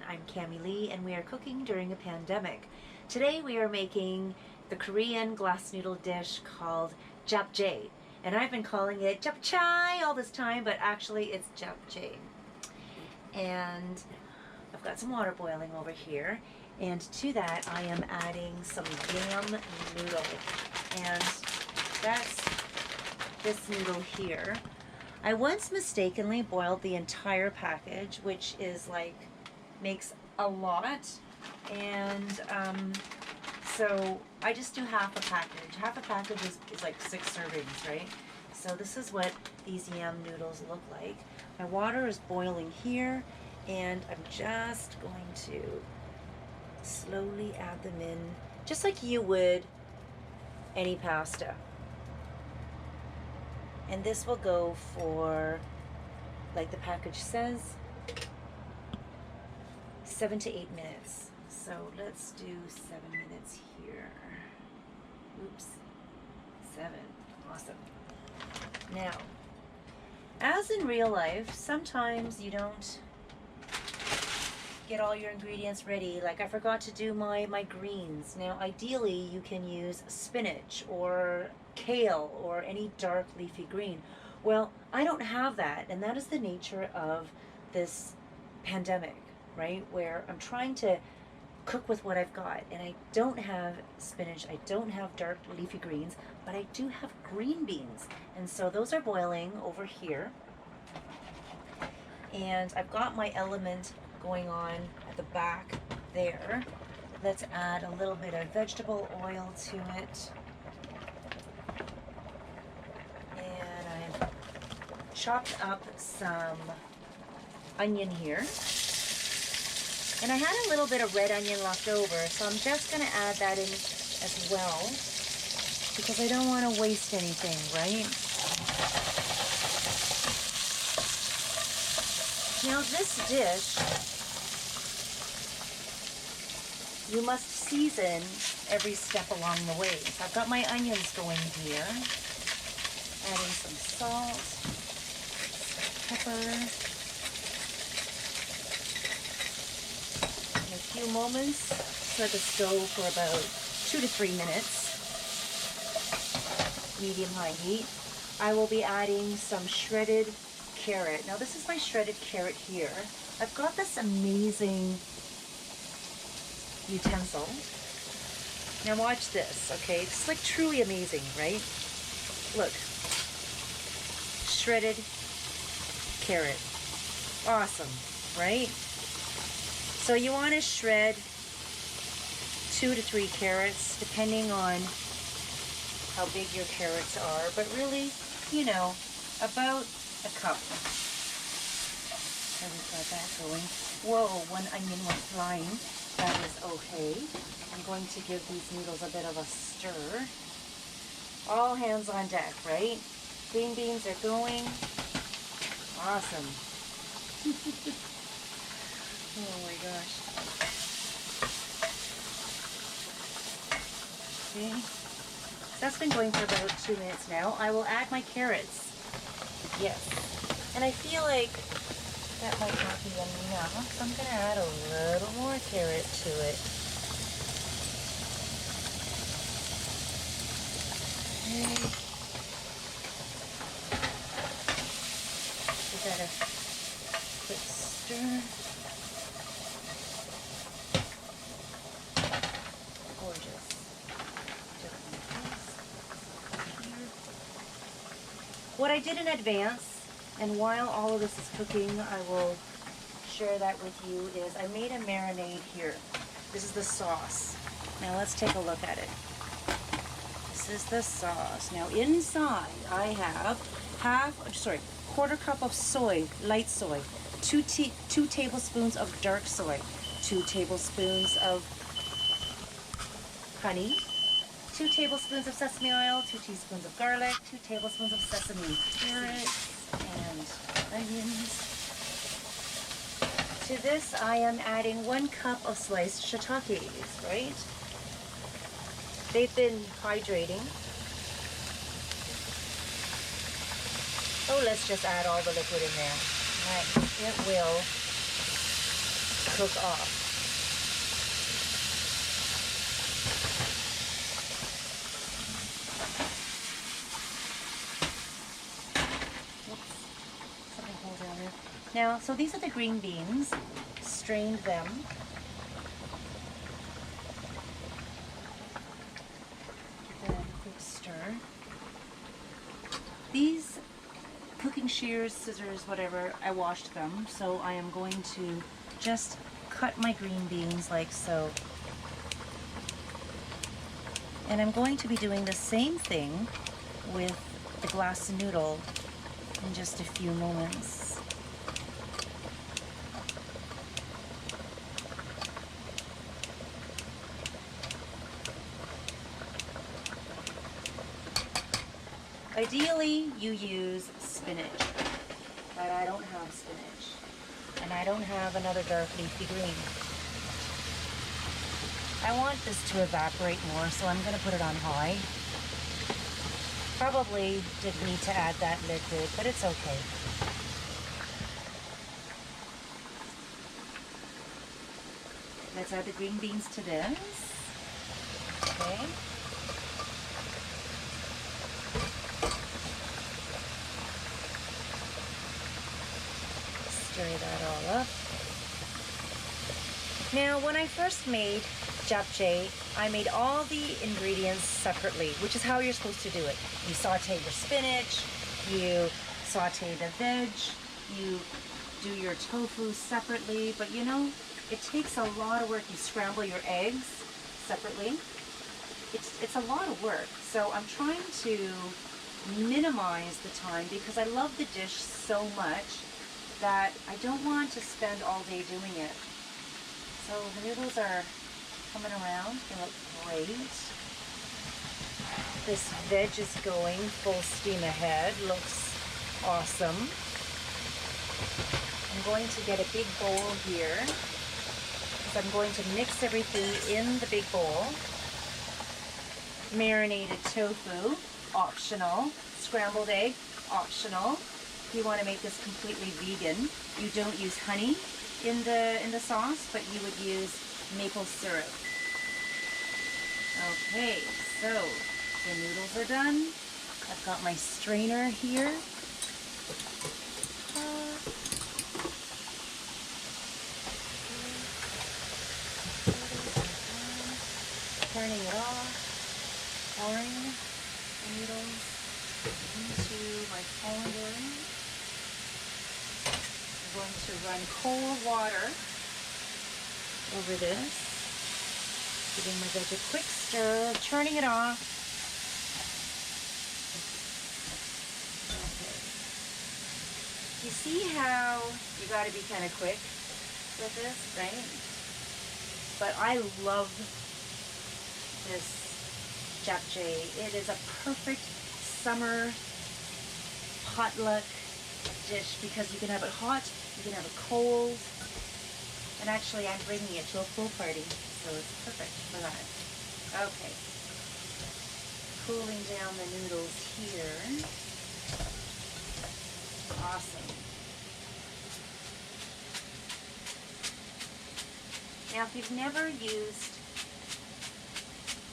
I'm Cami Lee and we are cooking during a pandemic. Today we are making the Korean glass noodle dish called Japchae. And I've been calling it Japchae all this time, but actually it's Japchae. And I've got some water boiling over here. And to that I am adding some yam noodle. And that's this noodle here. I once mistakenly boiled the entire package, which is like makes a lot, and so I just do half a package. Half a package is like 6 servings, right? So this is what these yam noodles look like. My water is boiling here, and I'm just going to slowly add them in, just like you would any pasta. And this will go for, like the package says, 7 to 8 minutes. So let's do 7 minutes here. Oops, 7, awesome. Now, as in real life, sometimes you don't get all your ingredients ready. Like I forgot to do my greens. Now, ideally you can use spinach or kale or any dark leafy green. Well, I don't have that, and that is the nature of this pandemic, right? Where I'm trying to cook with what I've got, and I don't have spinach, I don't have dark leafy greens, but I do have green beans. And so those are boiling over here. And I've got my element going on at the back there. Let's add a little bit of vegetable oil to it. And I've chopped up some onion here. And I had a little bit of red onion left over, so I'm just going to add that in as well, because I don't want to waste anything, right? Now this dish, you must season every step along the way. So I've got my onions going here, adding some salt, pepper. In a few moments, set the stove for about 2 to 3 minutes, medium-high heat. I will be adding some shredded carrot. Now this is my shredded carrot here. I've got this amazing utensil. Now watch this, okay? It's like truly amazing, right? Look. Shredded carrot. Awesome, right? So you want to shred 2 to 3 carrots, depending on how big your carrots are, but really, you know, about a cup. And we've got that going. Whoa, one onion went flying. That is okay. I'm going to give these noodles a bit of a stir. All hands on deck, right? Green beans are going. Awesome. Oh my gosh. Okay. So that's been going for about 2 minutes now. I will add my carrots. Yes. And I feel like that might not be enough, so I'm going to add a little more carrot to it. Okay. Give that a quick stir. Gorgeous. What I did in advance, and while all of this is cooking, I will share that with you, is I made a marinade here. This is the sauce. Now let's take a look at it. This is the sauce. Now inside I have quarter cup of soy, light soy, 2 tablespoons of dark soy, 2 tablespoons of honey, 2 tablespoons of sesame oil, 2 teaspoons of garlic, 2 tablespoons of sesame, carrots, and onions. To this, I am adding 1 cup of sliced shiitakes, right? They've been hydrating. Oh, let's just add all the liquid in there. It will cook off. Oops, something fell down there. Now, so these are the green beans. Strained them. Give that a quick stir. These cooking shears, scissors, whatever, I washed them, so I am going to just cut my green beans like so. And I'm going to be doing the same thing with the glass noodle in just a few moments. Ideally, you use spinach, but I don't have spinach, and I don't have another dark leafy green. I want this to evaporate more, so I'm going to put it on high. Probably didn't need to add that liquid, but it's okay. Let's add the green beans to this. Okay. Stir that all up. Now, when I first made japchae, I made all the ingredients separately, which is how you're supposed to do it. You saute your spinach, you saute the veg, you do your tofu separately, but you know, it takes a lot of work. You scramble your eggs separately. It's a lot of work, so I'm trying to minimize the time because I love the dish so much that I don't want to spend all day doing it. So the noodles are coming around. They look great. This veg is going full steam ahead. Looks awesome. I'm going to get a big bowl here because I'm going to mix everything in the big bowl. Marinated tofu, optional. Scrambled egg, optional. If you want to make this completely vegan, you don't use honey in the sauce, but you would use maple syrup. Okay, so the noodles are done. I've got my strainer here. Turning it off, pouring the noodles into my colander. I'm going to run cold water over this, giving my veg a quick stir, turning it off. Okay. You see how you got to be kind of quick with this, right? But I love this japchae. It is a perfect summer potluck dish because you can have it hot, you can have it cold, and actually I'm bringing it to a pool party, so it's perfect for that. Okay, cooling down the noodles here. Awesome. Now, if you've never used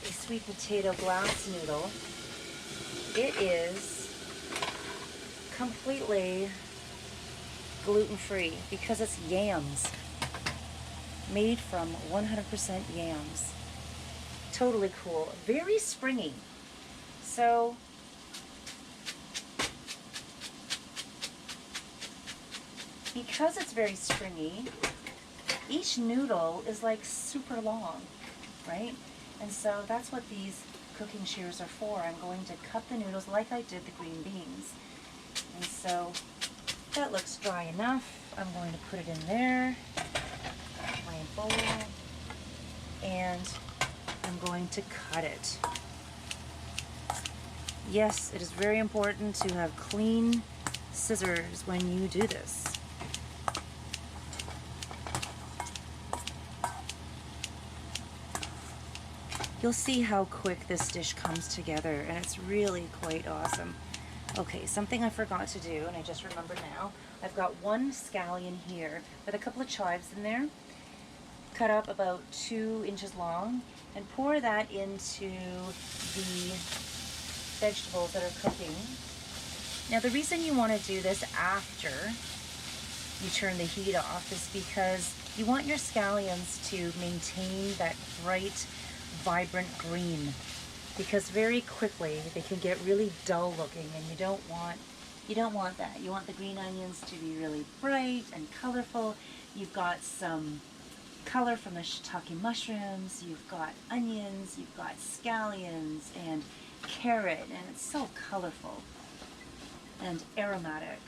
a sweet potato glass noodle, it is completely gluten-free because it's yams, made from 100% yams. Totally cool. Very springy. So because it's very springy, each noodle is like super long, right? And so that's what these cooking shears are for. I'm going to cut the noodles like I did the green beans. And so that looks dry enough. I'm going to put it in there, my bowl, and I'm going to cut it. Yes, it is very important to have clean scissors when you do this. You'll see how quick this dish comes together, and it's really quite awesome. Okay, something I forgot to do, and I just remembered now. I've got one scallion here with a couple of chives in there, cut up about 2 inches long, and pour that into the vegetables that are cooking. Now the reason you want to do this after you turn the heat off is because you want your scallions to maintain that bright, vibrant green, because very quickly they can get really dull looking, and you don't want that. You want the green onions to be really bright and colorful. You've got some color from the shiitake mushrooms, you've got onions, you've got scallions and carrot, and it's so colorful and aromatic.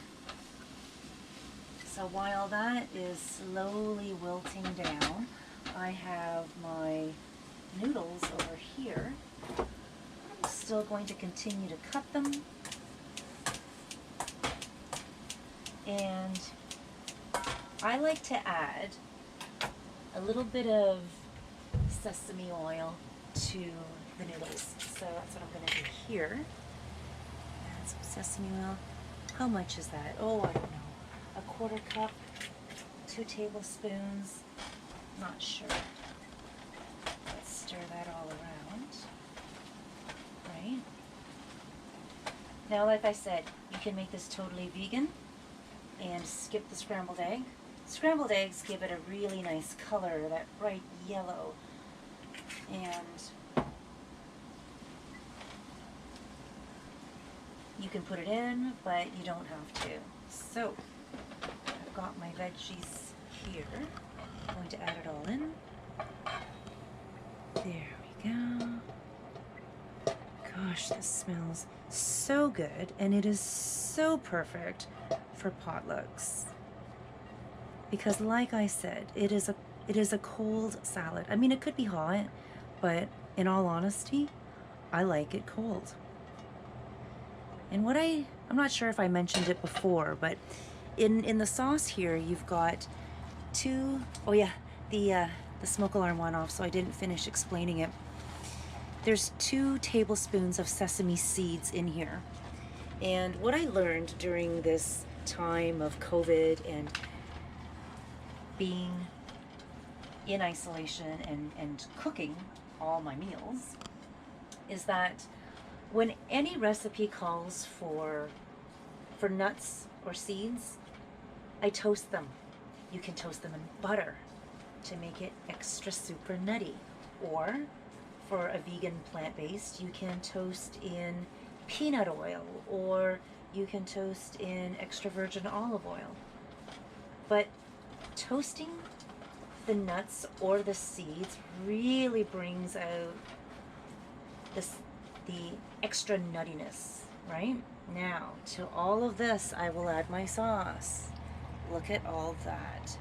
So while that is slowly wilting down, I have my noodles over here. I'm still going to continue to cut them. And I like to add a little bit of sesame oil to the noodles. So that's what I'm going to do here. Add some sesame oil. How much is that? Oh, I don't know. A 1/4 cup, 2 tablespoons, not sure. Let's stir that all around. Right? Now, like I said, you can make this totally vegan and skip the scrambled egg. Scrambled eggs give it a really nice color, that bright yellow. And you can put it in, but you don't have to. So, I've got my veggies here. I'm going to add it all in. There we go. Gosh, this smells so good, and it is so perfect for potlucks. Because like I said, it is a cold salad. I mean, it could be hot, but in all honesty, I like it cold. And I'm not sure if I mentioned it before, but in the sauce here, you've got the smoke alarm went off, so I didn't finish explaining it. There's 2 tablespoons of sesame seeds in here. And what I learned during this time of COVID and being in isolation and cooking all my meals is that when any recipe calls for nuts or seeds, I toast them. You can toast them in butter to make it extra super nutty. Or for a vegan plant-based, you can toast in peanut oil, or you can toast in extra virgin olive oil. But toasting the nuts or the seeds really brings out the extra nuttiness, right? Now, to all of this, I will add my sauce. Look at all that.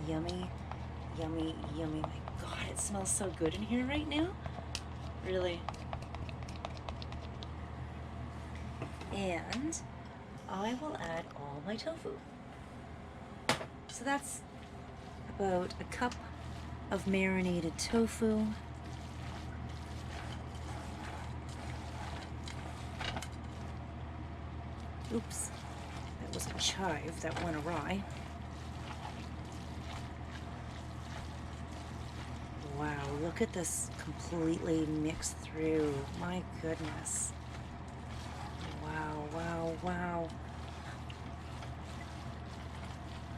Yummy, yummy, yummy. My God, it smells so good in here right now. Really. And I will add all my tofu. So that's about a cup of marinated tofu. Oops, that was a chive that went awry. Wow, look at this completely mixed through. My goodness. Wow, wow, wow.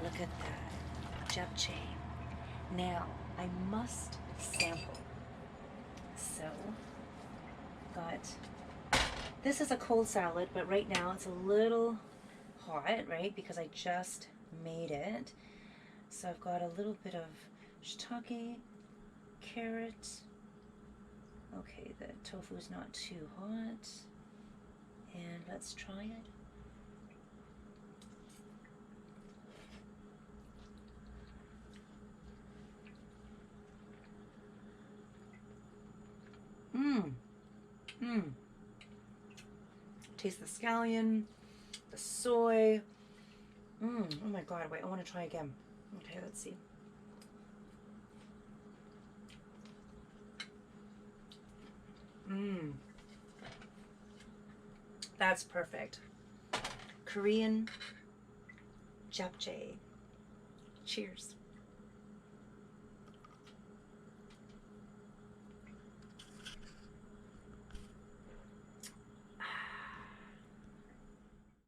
Look at that. Japchae. Now, I must sample. So, this is a cold salad, but right now it's a little hot, right? Because I just made it. So I've got a little bit of shiitake, carrot. Okay, the tofu is not too hot. And let's try it. Taste the scallion, the soy. Oh my God, wait, I want to try again. Okay, let's see. That's perfect. Korean japchae. Cheers.